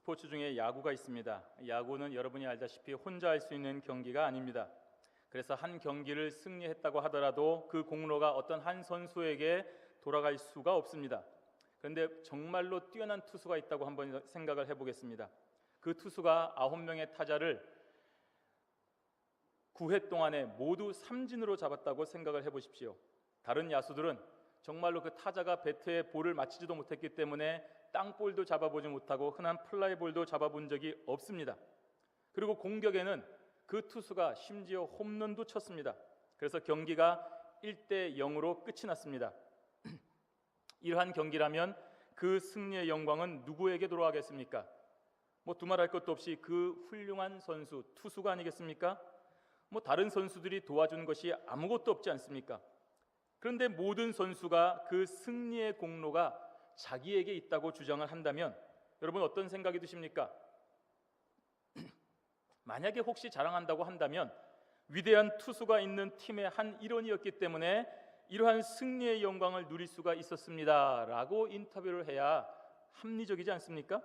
스포츠 중에 야구가 있습니다. 야구는 여러분이 알다시피 혼자 할 수 있는 경기가 아닙니다. 그래서 한 경기를 승리했다고 하더라도 그 공로가 어떤 한 선수에게 돌아갈 수가 없습니다. 그런데 정말로 뛰어난 투수가 있다고 한번 생각을 해보겠습니다. 그 투수가 9명의 타자를 9회 동안에 모두 삼진으로 잡았다고 생각을 해보십시오. 다른 야수들은 정말로 그 타자가 배트에 볼을 맞히지도 못했기 때문에 땅볼도 잡아보지 못하고 흔한 플라이볼도 잡아본 적이 없습니다. 그리고 공격에는 그 투수가 심지어 홈런도 쳤습니다. 그래서 경기가 1대 0으로 끝이 났습니다. 이러한 경기라면 그 승리의 영광은 누구에게 돌아가겠습니까? 두말할 것도 없이 그 훌륭한 선수, 투수가 아니겠습니까? 다른 선수들이 도와준 것이 아무것도 없지 않습니까? 그런데 모든 선수가 그 승리의 공로가 자기에게 있다고 주장을 한다면 여러분 어떤 생각이 드십니까? 만약에 혹시 자랑한다고 한다면 위대한 투수가 있는 팀의 한 일원이었기 때문에 이러한 승리의 영광을 누릴 수가 있었습니다 라고 인터뷰를 해야 합리적이지 않습니까?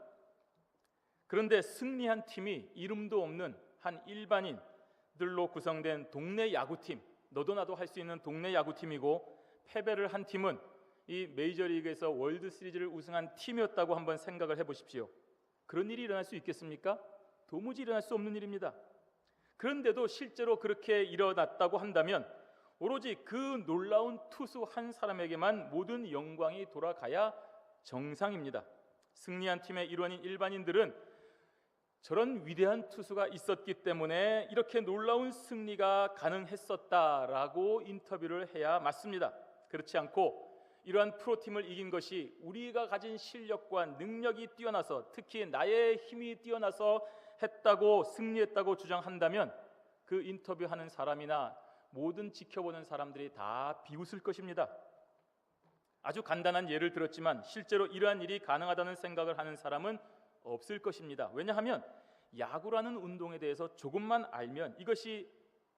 그런데 승리한 팀이 이름도 없는 한 일반인들로 구성된 동네 야구팀, 너도 나도 할 수 있는 동네 야구팀이고, 패배를 한 팀은 이 메이저리그에서 월드 시리즈를 우승한 팀이었다고 한번 생각을 해보십시오. 그런 일이 일어날 수 있겠습니까? 도무지 일어날 수 없는 일입니다. 그런데도 실제로 그렇게 일어났다고 한다면 오로지 그 놀라운 투수 한 사람에게만 모든 영광이 돌아가야 정상입니다. 승리한 팀의 일원인 일반인들은 저런 위대한 투수가 있었기 때문에 이렇게 놀라운 승리가 가능했었다라고 인터뷰를 해야 맞습니다. 그렇지 않고 이러한 프로팀을 이긴 것이 우리가 가진 실력과 능력이 뛰어나서, 특히 나의 힘이 뛰어나서 했다고, 승리했다고 주장한다면 그 인터뷰하는 사람이나 모든 지켜보는 사람들이 다 비웃을 것입니다. 아주 간단한 예를 들었지만 실제로 이러한 일이 가능하다는 생각을 하는 사람은 없을 것입니다. 왜냐하면 야구라는 운동에 대해서 조금만 알면 이것이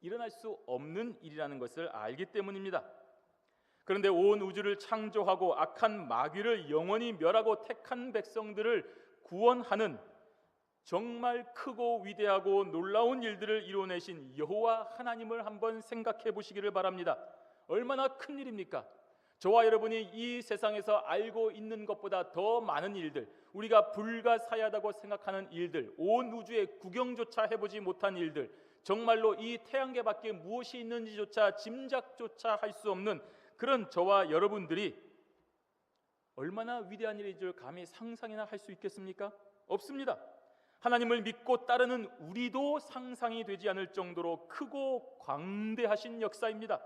일어날 수 없는 일이라는 것을 알기 때문입니다. 그런데 온 우주를 창조하고 악한 마귀를 영원히 멸하고 택한 백성들을 구원하는 정말 크고 위대하고 놀라운 일들을 이루어내신 여호와 하나님을 한번 생각해 보시기를 바랍니다. 얼마나 큰 일입니까? 저와 여러분이 이 세상에서 알고 있는 것보다 더 많은 일들, 우리가 불가사의하다고 생각하는 일들, 온 우주에 구경조차 해보지 못한 일들, 정말로 이 태양계 밖에 무엇이 있는지조차 짐작조차 할 수 없는 그런 저와 여러분들이 얼마나 위대한 일인 줄 감히 상상이나 할 수 있겠습니까? 없습니다. 하나님을 믿고 따르는 우리도 상상이 되지 않을 정도로 크고 광대하신 역사입니다.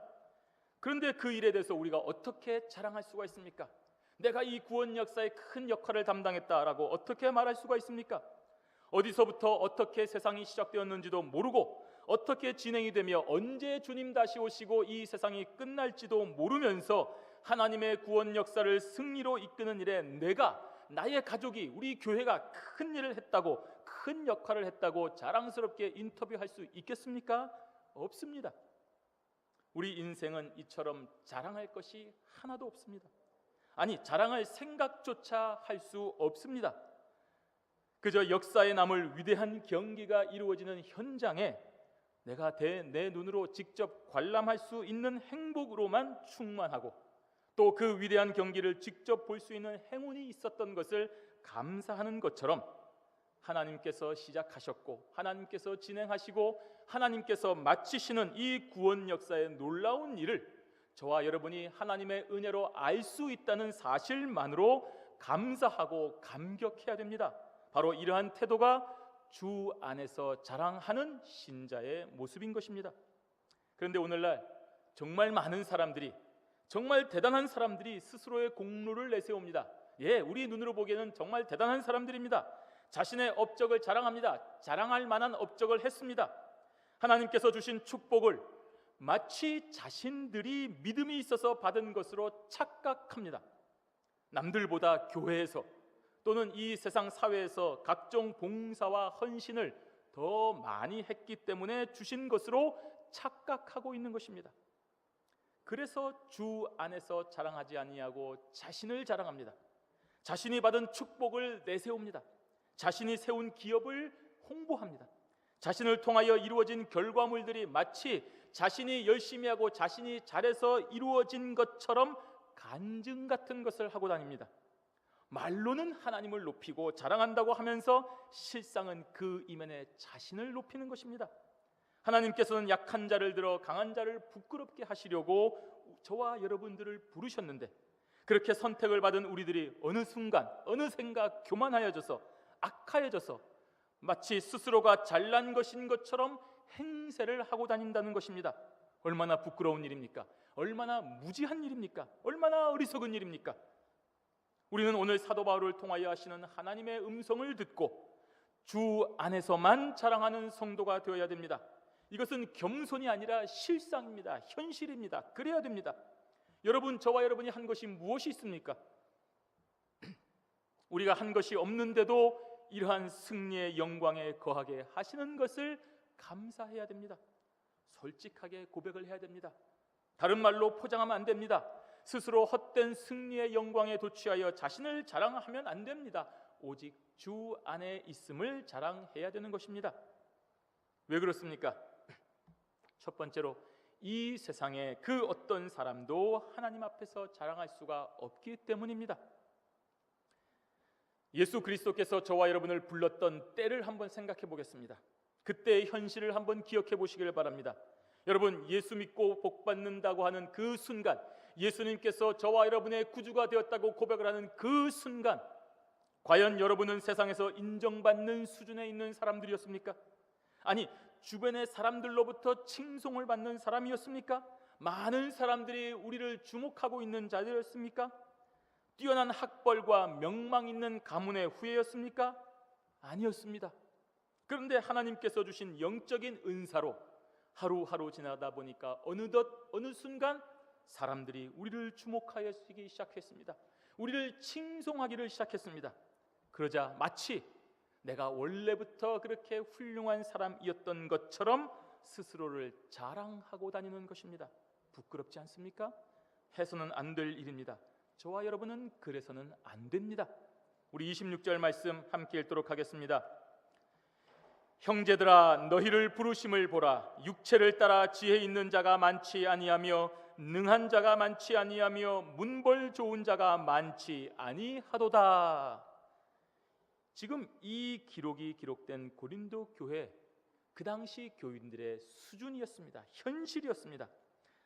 그런데 그 일에 대해서 우리가 어떻게 자랑할 수가 있습니까? 내가 이 구원 역사에 큰 역할을 담당했다라고 어떻게 말할 수가 있습니까? 어디서부터 어떻게 세상이 시작되었는지도 모르고 어떻게 진행이 되며 언제 주님 다시 오시고 이 세상이 끝날지도 모르면서 하나님의 구원 역사를 승리로 이끄는 일에 내가, 나의 가족이, 우리 교회가 큰 일을 했다고, 큰 역할을 했다고 자랑스럽게 인터뷰할 수 있겠습니까? 없습니다. 우리 인생은 이처럼 자랑할 것이 하나도 없습니다. 아니, 자랑할 생각조차 할 수 없습니다. 그저 역사에 남을 위대한 경기가 이루어지는 현장에 내가 내 눈으로 직접 관람할 수 있는 행복으로만 충만하고, 또 그 위대한 경기를 직접 볼 수 있는 행운이 있었던 것을 감사하는 것처럼 하나님께서 시작하셨고 하나님께서 진행하시고 하나님께서 마치시는 이 구원 역사의 놀라운 일을 저와 여러분이 하나님의 은혜로 알 수 있다는 사실만으로 감사하고 감격해야 됩니다. 바로 이러한 태도가 주 안에서 자랑하는 신자의 모습인 것입니다. 그런데 오늘날 정말 많은 사람들이, 정말 대단한 사람들이 스스로의 공로를 내세웁니다. 우리 눈으로 보기에는 정말 대단한 사람들입니다. 자신의 업적을 자랑합니다. 자랑할 만한 업적을 했습니다. 하나님께서 주신 축복을 마치 자신들이 믿음이 있어서 받은 것으로 착각합니다. 남들보다 교회에서 또는 이 세상 사회에서 각종 봉사와 헌신을 더 많이 했기 때문에 주신 것으로 착각하고 있는 것입니다. 그래서 주 안에서 자랑하지 아니하고 자신을 자랑합니다. 자신이 받은 축복을 내세웁니다. 자신이 세운 기업을 홍보합니다. 자신을 통하여 이루어진 결과물들이 마치 자신이 열심히 하고 자신이 잘해서 이루어진 것처럼 간증 같은 것을 하고 다닙니다. 말로는 하나님을 높이고 자랑한다고 하면서 실상은 그 이면에 자신을 높이는 것입니다. 하나님께서는 약한 자를 들어 강한 자를 부끄럽게 하시려고 저와 여러분들을 부르셨는데, 그렇게 선택을 받은 우리들이 어느 순간 어느샌가 교만하여져서 악하여져서 마치 스스로가 잘난 것인 것처럼 행세를 하고 다닌다는 것입니다. 얼마나 부끄러운 일입니까? 얼마나 무지한 일입니까? 얼마나 어리석은 일입니까? 우리는 오늘 사도 바울을 통하여 하시는 하나님의 음성을 듣고 주 안에서만 자랑하는 성도가 되어야 됩니다. 이것은 겸손이 아니라 실상입니다. 현실입니다. 그래야 됩니다. 여러분, 저와 여러분이 한 것이 무엇이 있습니까? 우리가 한 것이 없는데도 이러한 승리의 영광에 거하게 하시는 것을 감사해야 됩니다. 솔직하게 고백을 해야 됩니다. 다른 말로 포장하면 안 됩니다. 스스로 헛된 승리의 영광에 도취하여 자신을 자랑하면 안 됩니다. 오직 주 안에 있음을 자랑해야 되는 것입니다. 왜 그렇습니까? 첫 번째로, 이 세상에 그 어떤 사람도 하나님 앞에서 자랑할 수가 없기 때문입니다. 예수 그리스도께서 저와 여러분을 불렀던 때를 한번 생각해 보겠습니다. 그때의 현실을 한번 기억해 보시길 바랍니다. 여러분, 예수 믿고 복 받는다고 하는 그 순간, 예수님께서 저와 여러분의 구주가 되었다고 고백을 하는 그 순간, 과연 여러분은 세상에서 인정받는 수준에 있는 사람들이었습니까? 아니, 주변의 사람들로부터 칭송을 받는 사람이었습니까? 많은 사람들이 우리를 주목하고 있는 자들이었습니까? 뛰어난 학벌과 명망 있는 가문의 후예였습니까? 아니었습니다. 그런데 하나님께서 주신 영적인 은사로 하루하루 지나다 보니까 어느덧 어느 순간 사람들이 우리를 주목하기 시작했습니다. 우리를 칭송하기를 시작했습니다. 그러자 마치 내가 원래부터 그렇게 훌륭한 사람이었던 것처럼 스스로를 자랑하고 다니는 것입니다. 부끄럽지 않습니까? 해서는 안 될 일입니다. 저와 여러분은 그래서는 안 됩니다. 우리 26절 말씀 함께 읽도록 하겠습니다. 형제들아, 너희를 부르심을 보라. 육체를 따라 지혜 있는 자가 많지 아니하며 능한 자가 많지 아니하며 문벌 좋은 자가 많지 아니하도다. 지금 이 기록이 기록된 고린도 교회, 그 당시 교인들의 수준이었습니다. 현실이었습니다.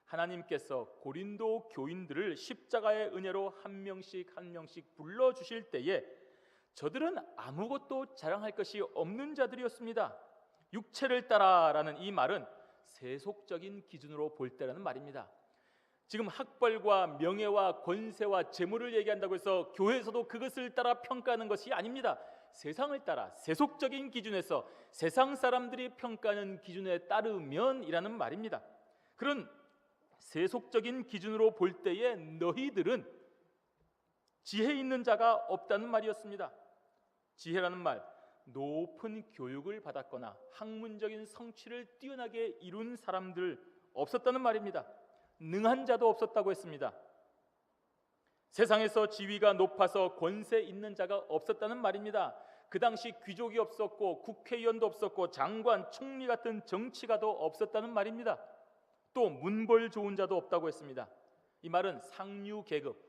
하나님께서 고린도 교인들을 십자가의 은혜로 한 명씩 한 명씩 불러주실 때에 저들은 아무것도 자랑할 것이 없는 자들이었습니다. 육체를 따라라는 이 말은 세속적인 기준으로 볼 때라는 말입니다. 지금 학벌과 명예와 권세와 재물을 얘기한다고 해서 교회에서도 그것을 따라 평가하는 것이 아닙니다. 세상을 따라 세속적인 기준에서 세상 사람들이 평가하는 기준에 따르면 이라는 말입니다. 그런 세속적인 기준으로 볼 때에 너희들은 지혜 있는 자가 없다는 말이었습니다. 지혜라는 말, 높은 교육을 받았거나 학문적인 성취를 뛰어나게 이룬 사람들 없었다는 말입니다. 능한 자도 없었다고 했습니다. 세상에서 지위가 높아서 권세 있는 자가 없었다는 말입니다. 그 당시 귀족이 없었고 국회의원도 없었고 장관, 총리 같은 정치가도 없었다는 말입니다. 또 문벌 좋은 자도 없다고 했습니다. 이 말은 상류 계급,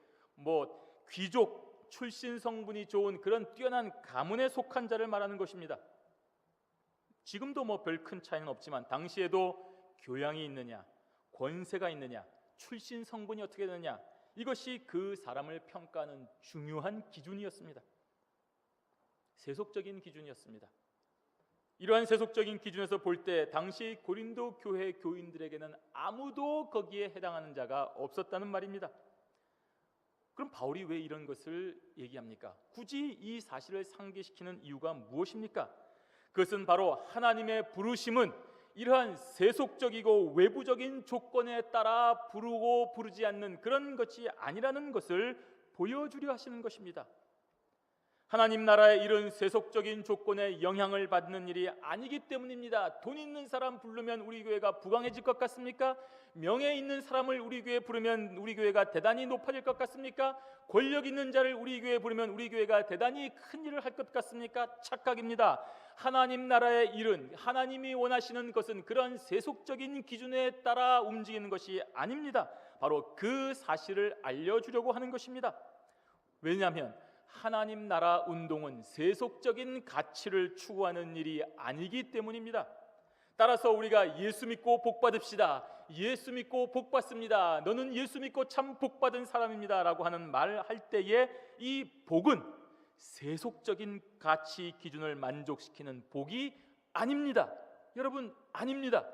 귀족 출신 성분이 좋은 그런 뛰어난 가문에 속한 자를 말하는 것입니다. 지금도 별 큰 차이는 없지만 당시에도 교양이 있느냐, 권세가 있느냐, 출신 성분이 어떻게 되느냐, 이것이 그 사람을 평가하는 중요한 기준이었습니다. 세속적인 기준이었습니다. 이러한 세속적인 기준에서 볼 때 당시 고린도 교회 교인들에게는 아무도 거기에 해당하는 자가 없었다는 말입니다. 그럼 바울이 왜 이런 것을 얘기합니까? 굳이 이 사실을 상기시키는 이유가 무엇입니까? 그것은 바로 하나님의 부르심은 이러한 세속적이고 외부적인 조건에 따라 부르고 부르지 않는 그런 것이 아니라는 것을 보여주려 하시는 것입니다. 하나님 나라의 이런 세속적인 조건에 영향을 받는 일이 아니기 때문입니다. 돈 있는 사람 부르면 우리 교회가 부강해질 것 같습니까? 명예 있는 사람을 우리 교회에 부르면 우리 교회가 대단히 높아질 것 같습니까? 권력 있는 자를 우리 교회에 부르면 우리 교회가 대단히 큰 일을 할 것 같습니까? 착각입니다. 하나님 나라의 일은, 하나님이 원하시는 것은 그러한 세속적인 기준에 따라 움직이는 것이 아닙니다. 바로 그 사실을 알려주려고 하는 것입니다. 왜냐하면 하나님 나라 운동은 세속적인 가치를 추구하는 일이 아니기 때문입니다. 따라서 우리가 예수 믿고 복 받읍시다, 예수 믿고 복 받습니다, 너는 예수 믿고 참 복 받은 사람입니다 라고 하는 말을 할 때에 이 복은 세속적인 가치 기준을 만족시키는 복이 아닙니다. 여러분, 아닙니다.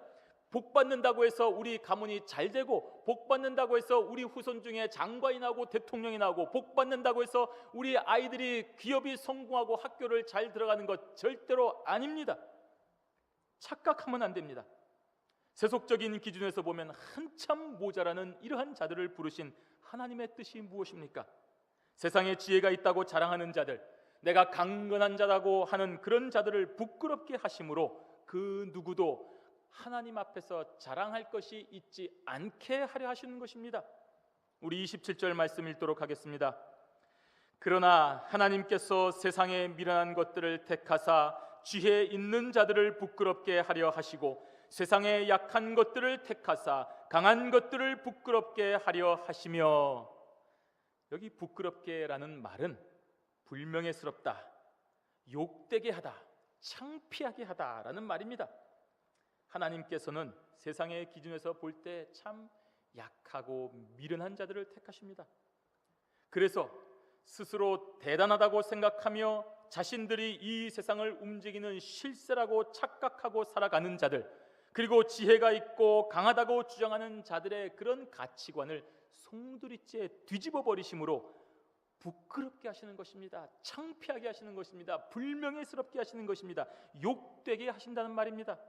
복 받는다고 해서 우리 가문이 잘 되고, 복 받는다고 해서 우리 후손 중에 장관이 나오고 대통령이 나오고, 복 받는다고 해서 우리 아이들이 기업이 성공하고 학교를 잘 들어가는 것 절대로 아닙니다. 착각하면 안 됩니다. 세속적인 기준에서 보면 한참 모자라는 이러한 자들을 부르신 하나님의 뜻이 무엇입니까? 세상에 지혜가 있다고 자랑하는 자들, 내가 강건한 자라고 하는 그런 자들을 부끄럽게 하심으로 그 누구도 하나님 앞에서 자랑할 것이 있지 않게 하려 하시는 것입니다. 우리 27절 말씀 읽도록 하겠습니다. 그러나 하나님께서 세상에 미련한 것들을 택하사 지혜 있는 자들을 부끄럽게 하려 하시고, 세상에 약한 것들을 택하사 강한 것들을 부끄럽게 하려 하시며. 여기 부끄럽게라는 말은 불명예스럽다, 욕되게 하다, 창피하게 하다라는 말입니다. 하나님께서는 세상의 기준에서 볼 때 참 약하고 미련한 자들을 택하십니다. 그래서 스스로 대단하다고 생각하며 자신들이 이 세상을 움직이는 실세라고 착각하고 살아가는 자들, 그리고 지혜가 있고 강하다고 주장하는 자들의 그런 가치관을 송두리째 뒤집어 버리심으로 부끄럽게 하시는 것입니다. 창피하게 하시는 것입니다. 불명예스럽게 하시는 것입니다. 욕되게 하신다는 말입니다.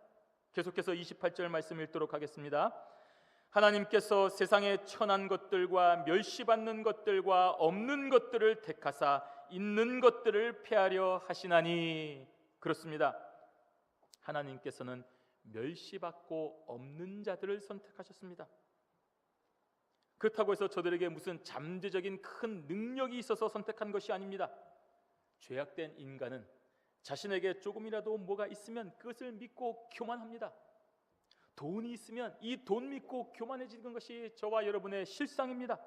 계속해서 28절 말씀 읽도록 하겠습니다. 하나님께서 세상에 천한 것들과 멸시받는 것들과 없는 것들을 택하사 있는 것들을 폐하려 하시나니. 그렇습니다. 하나님께서는 멸시받고 없는 자들을 선택하셨습니다. 그렇다고 해서 저들에게 무슨 잠재적인 큰 능력이 있어서 선택한 것이 아닙니다. 죄악된 인간은 자신에게 조금이라도 뭐가 있으면 그것을 믿고 교만합니다. 돈이 있으면 이 돈 믿고 교만해지는 것이 저와 여러분의 실상입니다.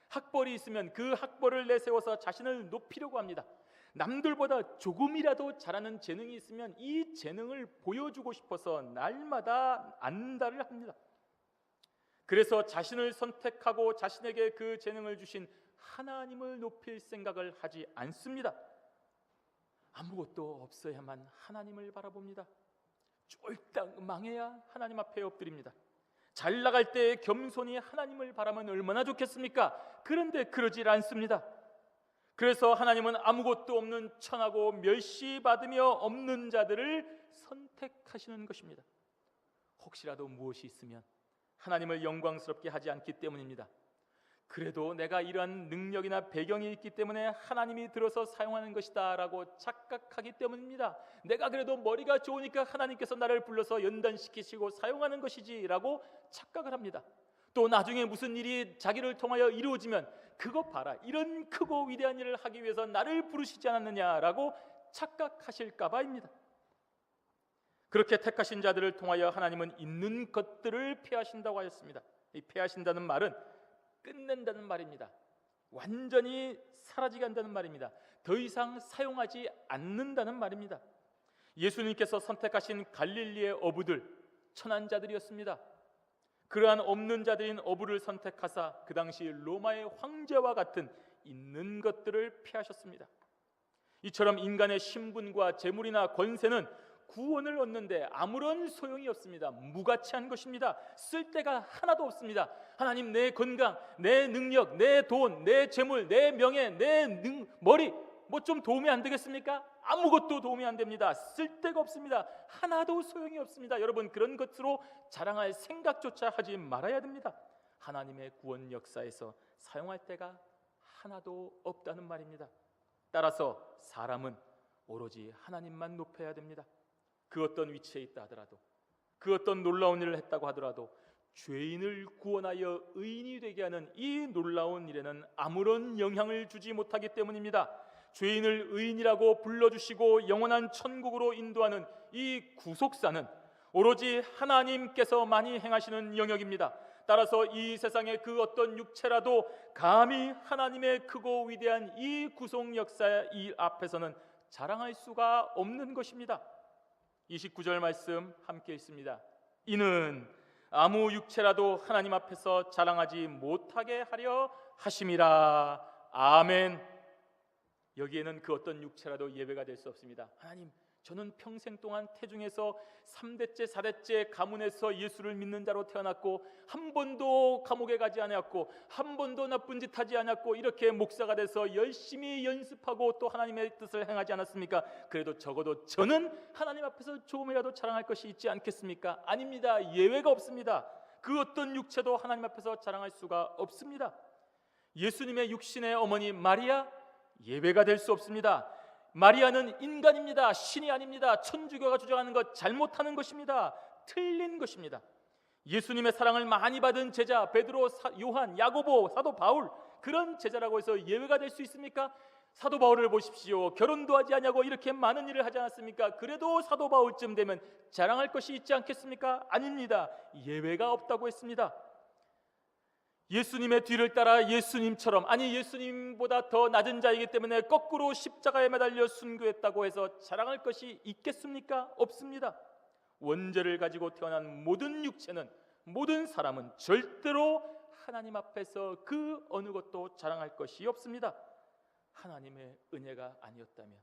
학벌이 있으면 그 학벌을 내세워서 자신을 높이려고 합니다. 남들보다 조금이라도 잘하는 재능이 있으면 이 재능을 보여주고 싶어서 날마다 안달을 합니다. 그래서 자신을 선택하고 자신에게 그 재능을 주신 하나님을 높일 생각을 하지 않습니다. 아무것도 없어야만 하나님을 바라봅니다. 쫄딱 망해야 하나님 앞에 엎드립니다. 잘 나갈 때 겸손히 하나님을 바라면 얼마나 좋겠습니까? 그런데 그러질 않습니다. 그래서 하나님은 아무것도 없는 천하고 멸시받으며 없는 자들을 선택하시는 것입니다. 혹시라도 무엇이 있으면 하나님을 영광스럽게 하지 않기 때문입니다. 그래도 내가 이러한 능력이나 배경이 있기 때문에 하나님이 들어서 사용하는 것이다 라고 착각하기 때문입니다. 내가 그래도 머리가 좋으니까 하나님께서 나를 불러서 연단시키시고 사용하는 것이지 라고 착각을 합니다. 또 나중에 무슨 일이 자기를 통하여 이루어지면 그것 봐라, 이런 크고 위대한 일을 하기 위해서 나를 부르시지 않았느냐라고 착각하실까 봐입니다. 그렇게 택하신 자들을 통하여 하나님은 있는 것들을 폐하신다고 하였습니다. 이 폐하신다는 말은 끝낸다는 말입니다. 완전히 사라지게 한다는 말입니다. 더 이상 사용하지 않는다는 말입니다. 예수님께서 선택하신 갈릴리의 어부들, 천한 자들이었습니다. 그러한 없는 자들인 어부를 선택하사 그 당시 로마의 황제와 같은 있는 것들을 폐하셨습니다. 이처럼 인간의 신분과 재물이나 권세는 구원을 얻는데 아무런 소용이 없습니다. 무가치한 것입니다. 쓸데가 하나도 없습니다. 하나님, 내 건강, 내 능력, 내 돈, 내 재물, 내 명예, 내 머리 뭐 좀 도움이 안 되겠습니까? 아무것도 도움이 안 됩니다. 쓸데가 없습니다. 하나도 소용이 없습니다. 여러분, 그런 것으로 자랑할 생각조차 하지 말아야 됩니다. 하나님의 구원 역사에서 사용할 때가 하나도 없다는 말입니다. 따라서 사람은 오로지 하나님만 높여야 됩니다. 그 어떤 위치에 있다 하더라도, 그 어떤 놀라운 일을 했다고 하더라도 죄인을 구원하여 의인이 되게 하는 이 놀라운 일에는 아무런 영향을 주지 못하기 때문입니다. 죄인을 의인이라고 불러주시고 영원한 천국으로 인도하는 이 구속사는 오로지 하나님께서만이 행하시는 영역입니다. 따라서 이 세상의 그 어떤 육체라도 감히 하나님의 크고 위대한 이 구속 역사의 이 앞에서는 자랑할 수가 없는 것입니다. 29절 말씀 함께 있습니다. 이는 아무 육체라도 하나님 앞에서 자랑하지 못하게 하려 하심이라. 아멘. 여기에는 그 어떤 육체라도 예외가 될 수 없습니다. 하나님, 저는 평생 동안 태중에서 3대째 4대째 가문에서 예수를 믿는 자로 태어났고 한 번도 감옥에 가지 않았고 한 번도 나쁜 짓 하지 않았고 이렇게 목사가 돼서 열심히 연습하고 또 하나님의 뜻을 행하지 않았습니까? 그래도 적어도 저는 하나님 앞에서 조금이라도 자랑할 것이 있지 않겠습니까? 아닙니다. 예외가 없습니다. 그 어떤 육체도 하나님 앞에서 자랑할 수가 없습니다. 예수님의 육신의 어머니 마리아, 예외가 될 수 없습니다. 마리아는 인간입니다. 신이 아닙니다. 천주교가 주장하는 것 잘못하는 것입니다. 틀린 것입니다. 예수님의 사랑을 많이 받은 제자 베드로, 요한, 야고보, 사도 바울, 그런 제자라고 해서 예외가 될 수 있습니까? 사도 바울을 보십시오. 결혼도 하지 않냐고 이렇게 많은 일을 하지 않았습니까? 그래도 사도 바울쯤 되면 자랑할 것이 있지 않겠습니까? 아닙니다. 예외가 없다고 했습니다. 예수님의 뒤를 따라 예수님처럼, 아니 예수님보다 더 낮은 자이기 때문에 거꾸로 십자가에 매달려 순교했다고 해서 자랑할 것이 있겠습니까? 없습니다. 원죄를 가지고 태어난 모든 육체는, 모든 사람은 절대로 하나님 앞에서 그 어느 것도 자랑할 것이 없습니다. 하나님의 은혜가 아니었다면,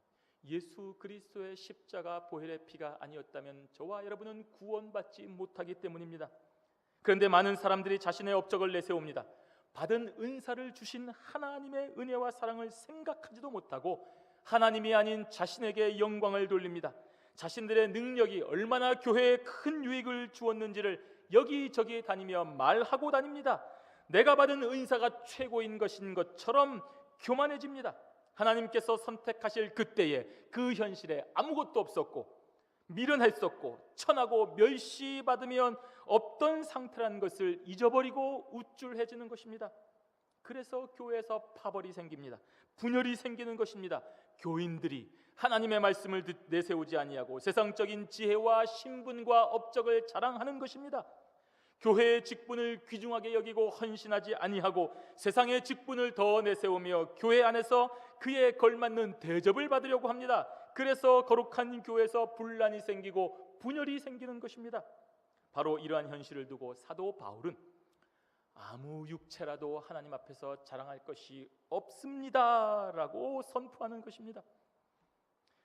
예수 그리스도의 십자가 보혈의 피가 아니었다면 저와 여러분은 구원받지 못하기 때문입니다. 그런데 많은 사람들이 자신의 업적을 내세웁니다. 받은 은사를 주신 하나님의 은혜와 사랑을 생각하지도 못하고 하나님이 아닌 자신에게 영광을 돌립니다. 자신들의 능력이 얼마나 교회에 큰 유익을 주었는지를 여기저기 다니며 말하고 다닙니다. 내가 받은 은사가 최고인 것인 것처럼 교만해집니다. 하나님께서 선택하실 그때에 그 현실에 아무것도 없었고 미련했었고 천하고 멸시받으면 없던 상태라는 것을 잊어버리고 우쭐해지는 것입니다. 그래서 교회에서 파벌이 생깁니다. 분열이 생기는 것입니다. 교인들이 하나님의 말씀을 내세우지 아니하고 세상적인 지혜와 신분과 업적을 자랑하는 것입니다. 교회의 직분을 귀중하게 여기고 헌신하지 아니하고 세상의 직분을 더 내세우며 교회 안에서 그에 걸맞는 대접을 받으려고 합니다. 그래서 거룩한 교회에서 분란이 생기고 분열이 생기는 것입니다. 바로 이러한 현실을 두고 사도 바울은 아무 육체라도 하나님 앞에서 자랑할 것이 없습니다라고 선포하는 것입니다.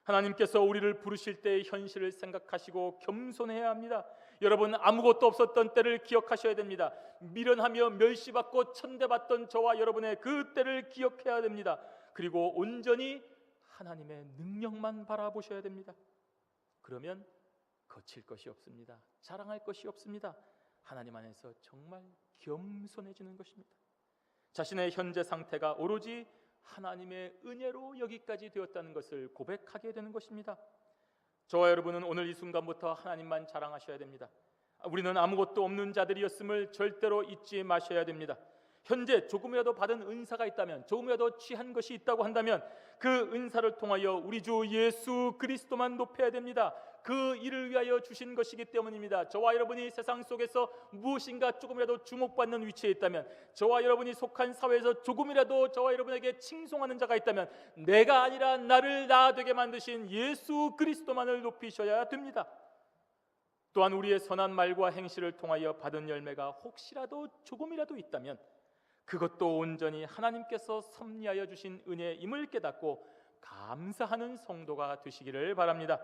하나님께서 우리를 부르실 때의 현실을 생각하시고 겸손해야 합니다. 여러분, 아무것도 없었던 때를 기억하셔야 됩니다. 미련하며 멸시받고 천대받던 저와 여러분의 그 때를 기억해야 됩니다. 그리고 온전히 하나님의 능력만 바라보셔야 됩니다. 그러면 거칠 것이 없습니다. 자랑할 것이 없습니다. 하나님 안에서 정말 겸손해지는 것입니다. 자신의 현재 상태가 오로지 하나님의 은혜로 여기까지 되었다는 것을 고백하게 되는 것입니다. 저와 여러분은 오늘 이 순간부터 하나님만 자랑하셔야 됩니다. 우리는 아무것도 없는 자들이었음을 절대로 잊지 마셔야 됩니다. 현재 조금이라도 받은 은사가 있다면, 조금이라도 취한 것이 있다고 한다면 그 은사를 통하여 우리 주 예수 그리스도만 높여야 됩니다. 그 일을 위하여 주신 것이기 때문입니다. 저와 여러분이 세상 속에서 무엇인가 조금이라도 주목받는 위치에 있다면, 저와 여러분이 속한 사회에서 조금이라도 저와 여러분에게 칭송하는 자가 있다면 내가 아니라 나를 나 되게 만드신 예수 그리스도만을 높이셔야 됩니다. 또한 우리의 선한 말과 행실을 통하여 받은 열매가 혹시라도 조금이라도 있다면 그것도 온전히 하나님께서 섭리하여 주신 은혜임을 깨닫고 감사하는 성도가 되시기를 바랍니다.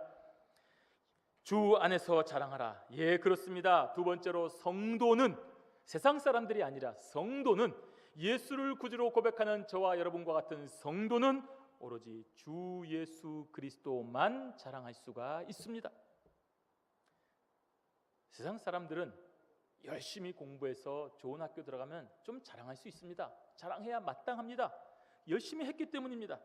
주 안에서 자랑하라. 예, 그렇습니다. 두 번째로, 성도는 세상 사람들이 아니라 성도는, 예수를 구주로 고백하는 저와 여러분과 같은 성도는 오로지 주 예수 그리스도만 자랑할 수가 있습니다. 세상 사람들은 열심히 공부해서 좋은 학교 들어가면 좀 자랑할 수 있습니다. 자랑해야 마땅합니다. 열심히 했기 때문입니다.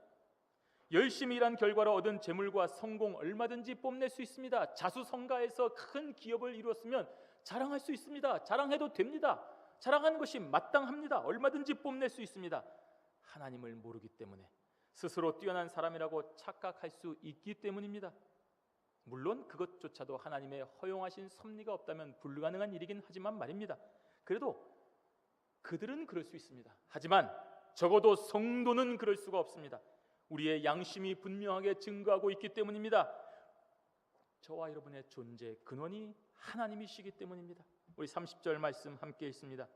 열심히 일한 결과로 얻은 재물과 성공 얼마든지 뽐낼 수 있습니다. 자수성가해서 큰 기업을 이루었으면 자랑할 수 있습니다. 자랑해도 됩니다. 자랑하는 것이 마땅합니다. 얼마든지 뽐낼 수 있습니다. 하나님을 모르기 때문에, 스스로 뛰어난 사람이라고 착각할 수 있기 때문입니다. 물론 그것조차도 하나님의 허용하신 섭리가 없다면 불가능한 일이긴 하지만 말입니다. 그래도 그들은 그럴 수 있습니다. 하지만 적어도 성도는 그럴 수가 없습니다. 우리의 양심이 분명하게 증거하고 있기 때문입니다. 저와 여러분의 존재 근원이 하나님이시기 때문입니다. 우리 30절 말씀 함께 읽습니다.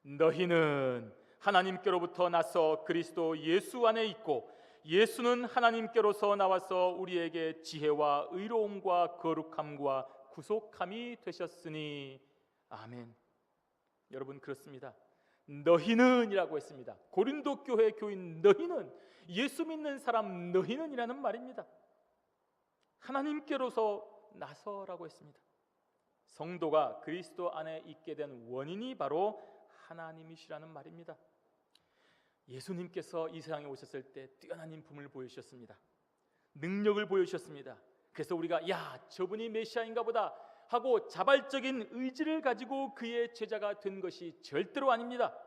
너희는 하나님께로부터 나서 그리스도 예수 안에 있고 예수는 하나님께로서 나와서 우리에게 지혜와 의로움과 거룩함과 구속함이 되셨으니 아멘. 여러분, 그렇습니다. 너희는 이라고 했습니다. 고린도 교회 교인 너희는, 예수 믿는 사람 너희는 이라는 말입니다. 하나님께로서 나서라고 했습니다. 성도가 그리스도 안에 있게 된 원인이 바로 하나님이시라는 말입니다. 예수님께서 이 세상에 오셨을 때 뛰어난 인품을 보여주셨습니다. 능력을 보여주셨습니다. 그래서 우리가 야, 저분이 메시아인가 보다 하고 자발적인 의지를 가지고 그의 제자가 된 것이 절대로 아닙니다.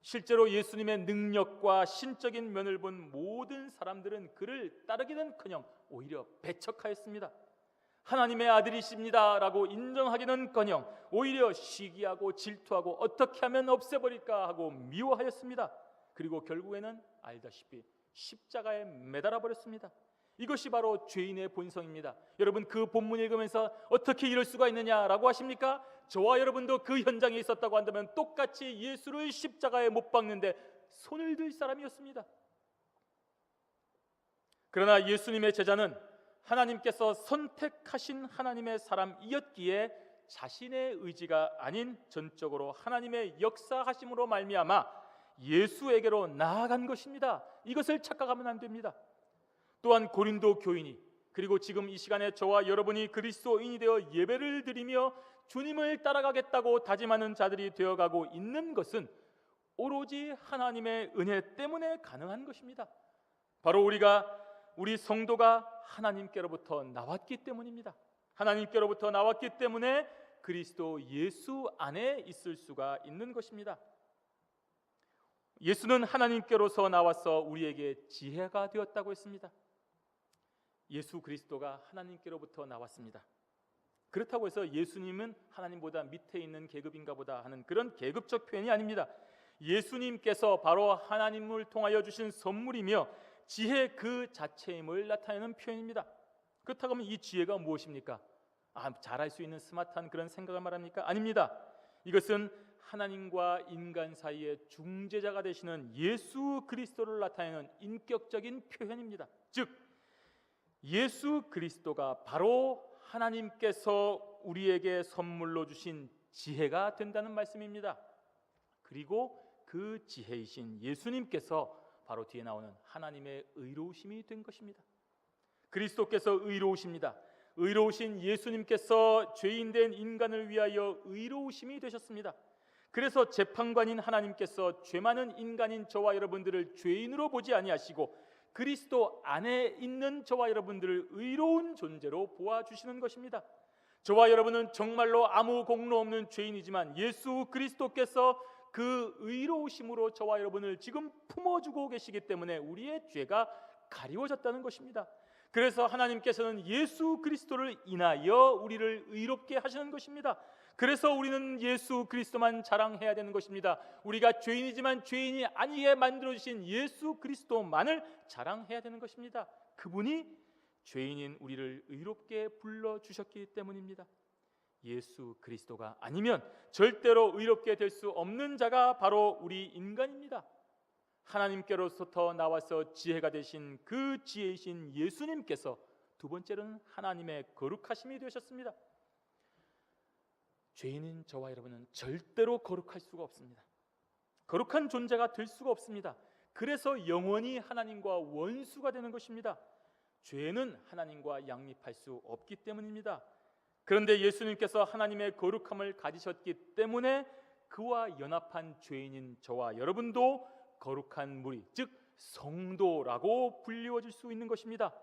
실제로 예수님의 능력과 신적인 면을 본 모든 사람들은 그를 따르기는커녕 오히려 배척하였습니다. 하나님의 아들이십니다 라고 인정하기는커녕 오히려 시기하고 질투하고 어떻게 하면 없애버릴까 하고 미워하였습니다. 그리고 결국에는 알다시피 십자가에 매달아 버렸습니다. 이것이 바로 죄인의 본성입니다. 여러분, 그 본문 읽으면서 어떻게 이럴 수가 있느냐라고 하십니까? 저와 여러분도 그 현장에 있었다고 한다면 똑같이 예수를 십자가에 못 박는데 손을 들 사람이었습니다. 그러나 예수님의 제자는 하나님께서 선택하신 하나님의 사람이었기에 자신의 의지가 아닌 전적으로 하나님의 역사하심으로 말미암아 예수에게로 나아간 것입니다. 이것을 착각하면 안 됩니다. 또한 고린도 교인이, 그리고 지금 이 시간에 저와 여러분이 그리스도인이 되어 예배를 드리며 주님을 따라가겠다고 다짐하는 자들이 되어가고 있는 것은 오로지 하나님의 은혜 때문에 가능한 것입니다. 바로 우리 성도가 하나님께로부터 나왔기 때문입니다. 하나님께로부터 나왔기 때문에 그리스도 예수 안에 있을 수가 있는 것입니다. 예수는 하나님께로서 나와서 우리에게 지혜가 되었다고 했습니다. 예수 그리스도가 하나님께로부터 나왔습니다. 그렇다고 해서 예수님은 하나님보다 밑에 있는 계급인가 보다 하는 그런 계급적 표현이 아닙니다. 예수님께서 바로 하나님을 통하여 주신 선물이며 지혜 그 자체임을 나타내는 표현입니다. 그렇다고 하면 이 지혜가 무엇입니까? 잘할 수 있는 스마트한 그런 생각을 말합니까? 아닙니다. 이것은 하나님과 인간 사이의 중재자가 되시는 예수 그리스도를 나타내는 인격적인 표현입니다. 즉 예수 그리스도가 바로 하나님께서 우리에게 선물로 주신 지혜가 된다는 말씀입니다. 그리고 그 지혜이신 예수님께서 바로 뒤에 나오는 하나님의 의로우심이 된 것입니다. 그리스도께서 의로우십니다. 의로우신 예수님께서 죄인된 인간을 위하여 의로우심이 되셨습니다. 그래서 재판관인 하나님께서 죄 많은 인간인 저와 여러분들을 죄인으로 보지 아니하시고 그리스도 안에 있는 저와 여러분들을 의로운 존재로 보아주시는 것입니다. 저와 여러분은 정말로 아무 공로 없는 죄인이지만 예수 그리스도께서 그 의로우심으로 저와 여러분을 지금 품어주고 계시기 때문에 우리의 죄가 가리워졌다는 것입니다. 그래서 하나님께서는 예수 그리스도를 인하여 우리를 의롭게 하시는 것입니다. 그래서 우리는 예수 그리스도만 자랑해야 되는 것입니다. 우리가 죄인이지만 죄인이 아니게 만들어주신 예수 그리스도만을 자랑해야 되는 것입니다. 그분이 죄인인 우리를 의롭게 불러주셨기 때문입니다. 예수 그리스도가 아니면 절대로 의롭게 될 수 없는 자가 바로 우리 인간입니다. 하나님께로부터 나와서 지혜가 되신 그 지혜이신 예수님께서 두 번째로는 하나님의 거룩하심이 되셨습니다. 죄인인 저와 여러분은 절대로 거룩할 수가 없습니다. 거룩한 존재가 될 수가 없습니다. 그래서 영원히 하나님과 원수가 되는 것입니다. 죄는 하나님과 양립할 수 없기 때문입니다. 그런데 예수님께서 하나님의 거룩함을 가지셨기 때문에 그와 연합한 죄인인 저와 여러분도 거룩한 무리, 즉 성도라고 불리워질 수 있는 것입니다.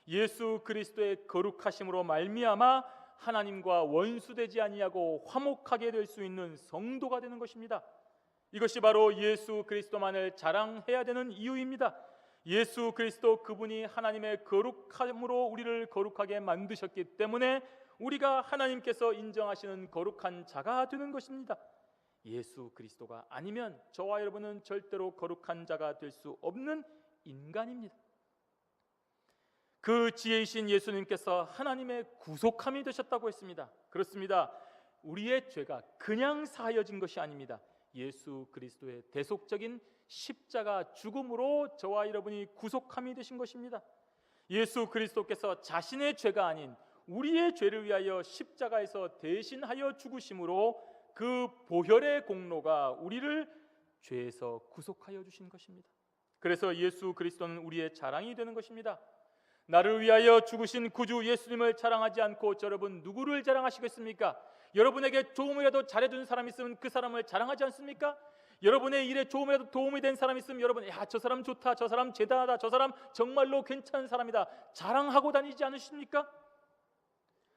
예수 그리스도의 거룩하심으로 말미암아 하나님과 원수되지 아니하고 화목하게 될 수 있는 성도가 되는 것입니다. 이것이 바로 예수 그리스도만을 자랑해야 되는 이유입니다. 예수 그리스도 그분이 하나님의 거룩함으로 우리를 거룩하게 만드셨기 때문에 우리가 하나님께서 인정하시는 거룩한 자가 되는 것입니다. 예수 그리스도가 아니면 저와 여러분은 절대로 거룩한 자가 될 수 없는 인간입니다. 그 지혜이신 예수님께서 하나님의 구속함이 되셨다고 했습니다. 그렇습니다. 우리의 죄가 그냥 사하여진 것이 아닙니다. 예수 그리스도의 대속적인 십자가 죽음으로 저와 여러분이 구속함이 되신 것입니다. 예수 그리스도께서 자신의 죄가 아닌 우리의 죄를 위하여 십자가에서 대신하여 죽으심으로 그 보혈의 공로가 우리를 죄에서 구속하여 주신 것입니다. 그래서 예수 그리스도는 우리의 자랑이 되는 것입니다. 나를 위하여 죽으신 구주 예수님을 자랑하지 않고 여러분 누구를 자랑하시겠습니까? 여러분에게 조금이라도 잘해준 사람 있으면 그 사람을 자랑하지 않습니까? 여러분의 일에 조금이라도 도움이 된 사람 있으면 여러분 저 사람 좋다, 저 사람 대단하다, 저 사람 정말로 괜찮은 사람이다 자랑하고 다니지 않으십니까?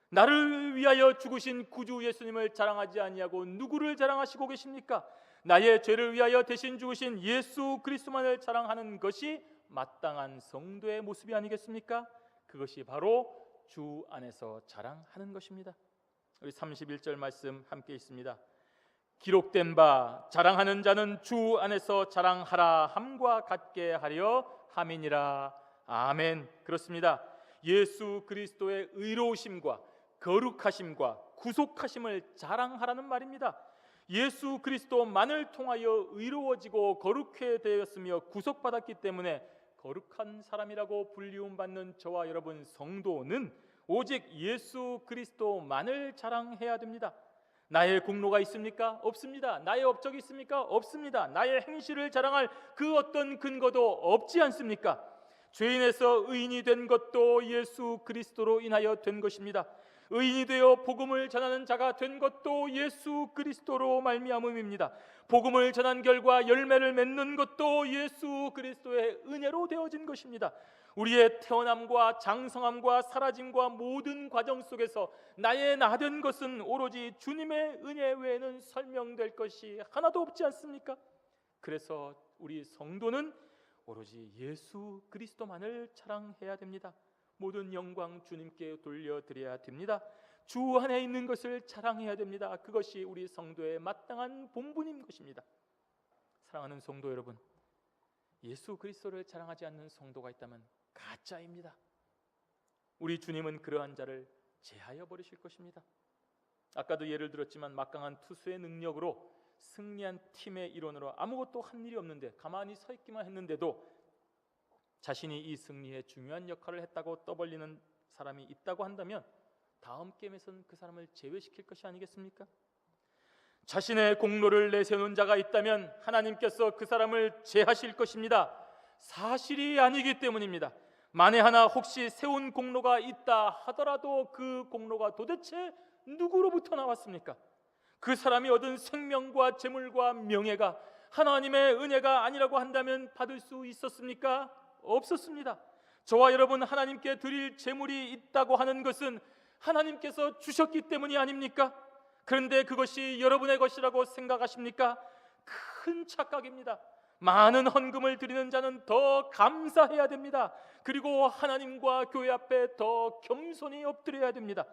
나를 위하여 죽으신 구주 예수님을 자랑하지 아니하고 누구를 자랑하시고 계십니까? 나의 죄를 위하여 대신 죽으신 예수 그리스도만을 자랑하는 것이 마땅한 성도의 모습이 아니겠습니까? 그것이 바로 주 안에서 자랑하는 것입니다. 우리 31절 말씀 함께 있습니다. 기록된 바 자랑하는 자는 주 안에서 자랑하라 함과 같게 하려 함이니라. 아멘. 그렇습니다. 예수 그리스도의 의로우심과 거룩하심과 구속하심을 자랑하라는 말입니다. 예수 그리스도만을 통하여 의로워지고 거룩해 되었으며 구속받았기 때문에 거룩한 사람이라고 불리움 받는 저와 여러분 성도는 오직 예수 그리스도만을 자랑해야 됩니다. 나의 공로가 있습니까? 없습니다. 나의 업적이 있습니까? 없습니다. 나의 행실을 자랑할 그 어떤 근거도 없지 않습니까? 죄인에서 의인이 된 것도 예수 그리스도로 인하여 된 것입니다. 의인이 되어 복음을 전하는 자가 된 것도 예수 그리스도로 말미암음입니다. 복음을 전한 결과 열매를 맺는 것도 예수 그리스도의 은혜로 되어진 것입니다. 우리의 태어남과 장성함과 사라짐과 모든 과정 속에서 나의 나된 것은 오로지 주님의 은혜 외에는 설명될 것이 하나도 없지 않습니까? 그래서 우리 성도는 오로지 예수 그리스도만을 자랑해야 됩니다. 모든 영광 주님께 돌려드려야 됩니다. 주 안에 있는 것을 자랑해야 됩니다. 그것이 우리 성도의 마땅한 본분인 것입니다. 사랑하는 성도 여러분, 예수 그리스도를 자랑하지 않는 성도가 있다면 가짜입니다. 우리 주님은 그러한 자를 제하여 버리실 것입니다. 아까도 예를 들었지만 막강한 투수의 능력으로 승리한 팀의 일원으로 아무것도 한 일이 없는데 가만히 서 있기만 했는데도 자신이 이 승리에 중요한 역할을 했다고 떠벌리는 사람이 있다고 한다면 다음 게임에서는 그 사람을 제외시킬 것이 아니겠습니까? 자신의 공로를 내세우는 자가 있다면 하나님께서 그 사람을 제하실 것입니다. 사실이 아니기 때문입니다. 만에 하나 혹시 세운 공로가 있다 하더라도 그 공로가 도대체 누구로부터 나왔습니까? 그 사람이 얻은 생명과 재물과 명예가 하나님의 은혜가 아니라고 한다면 받을 수 있었습니까? 없었습니다. 저와 여러분 하나님께 드릴 재물이 있다고 하는 것은 하나님께서 주셨기 때문이 아닙니까? 그런데 그것이 여러분의 것이라고 생각하십니까? 큰 착각입니다. 많은 헌금을 드리는 자는 더 감사해야 됩니다. 그리고 하나님과 교회 앞에 더 겸손히 엎드려야 됩니다.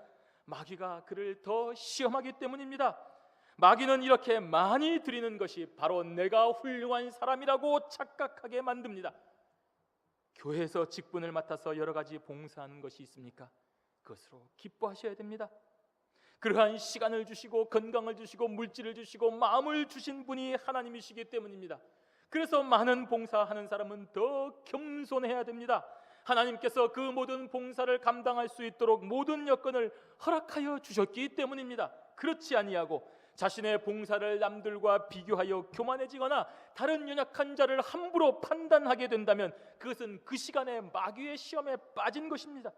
마귀가 그를 더 시험하기 때문입니다. 마귀는 이렇게 많이 드리는 것이 바로 내가 훌륭한 사람이라고 착각하게 만듭니다. 교회에서 직분을 맡아서 여러 가지 봉사하는 것이 있습니까? 그것으로 기뻐하셔야 됩니다. 그러한 시간을 주시고 건강을 주시고 물질을 주시고 마음을 주신 분이 하나님이시기 때문입니다. 그래서 많은 봉사하는 사람은 더 겸손해야 됩니다. 하나님께서 그 모든 봉사를 감당할 수 있도록 모든 여건을 허락하여 주셨기 때문입니다. 그렇지 아니하고 자신의 봉사를 남들과 비교하여 교만해지거나 다른 연약한 자를 함부로 판단하게 된다면 그것은 그 시간에 마귀의 시험에 빠진 것입니다.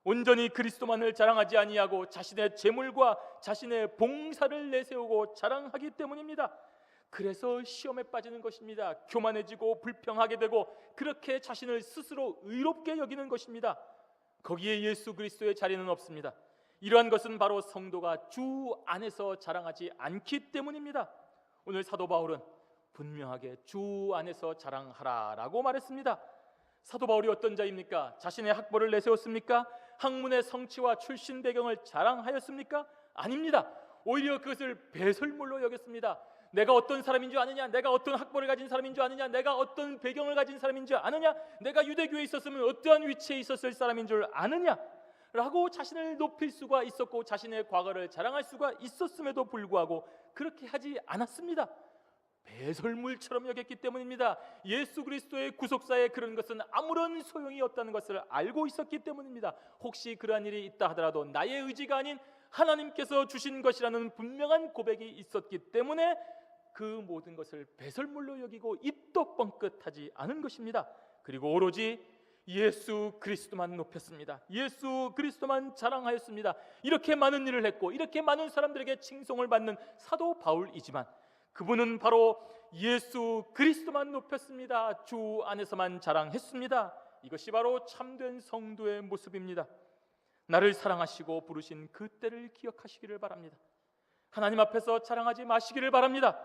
온전히 그리스도만을 자랑하지 아니하고 자신의 재물과 자신의 봉사를 내세우고 자랑하기 때문입니다. 그래서 시험에 빠지는 것입니다. 교만해지고 불평하게 되고 그렇게 자신을 스스로 의롭게 여기는 것입니다. 거기에 예수 그리스도의 자리는 없습니다. 이러한 것은 바로 성도가 주 안에서 자랑하지 않기 때문입니다. 오늘 사도 바울은 분명하게 주 안에서 자랑하라라고 말했습니다. 사도 바울이 어떤 자입니까? 자신의 학벌을 내세웠습니까? 학문의 성취와 출신 배경을 자랑하였습니까? 아닙니다. 오히려 그것을 배설물로 여겼습니다. 내가 어떤 사람인 줄 아느냐? 내가 어떤 학벌을 가진 사람인 줄 아느냐? 내가 어떤 배경을 가진 사람인 줄 아느냐? 내가 유대교에 있었으면 어떠한 위치에 있었을 사람인 줄 아느냐? 라고 자신을 높일 수가 있었고 자신의 과거를 자랑할 수가 있었음에도 불구하고 그렇게 하지 않았습니다. 배설물처럼 여겼기 때문입니다. 예수 그리스도의 구속사에 그런 것은 아무런 소용이 없다는 것을 알고 있었기 때문입니다. 혹시 그러한 일이 있다 하더라도 나의 의지가 아닌 하나님께서 주신 것이라는 분명한 고백이 있었기 때문에 그 모든 것을 배설물로 여기고 입도 뻥끗하지 않은 것입니다. 그리고 오로지 예수 그리스도만 높였습니다. 예수 그리스도만 자랑하였습니다. 이렇게 많은 일을 했고 이렇게 많은 사람들에게 칭송을 받는 사도 바울이지만 그분은 바로 예수 그리스도만 높였습니다. 주 안에서만 자랑했습니다. 이것이 바로 참된 성도의 모습입니다. 나를 사랑하시고 부르신 그 때를 기억하시기를 바랍니다. 하나님 앞에서 자랑하지 마시기를 바랍니다.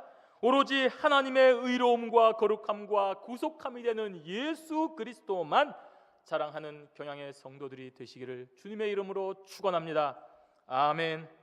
오로지 하나님의 의로움과 거룩함과 구속함이 되는 예수 그리스도만 자랑하는 경향의 성도들이 되시기를 주님의 이름으로 축원합니다. 아멘.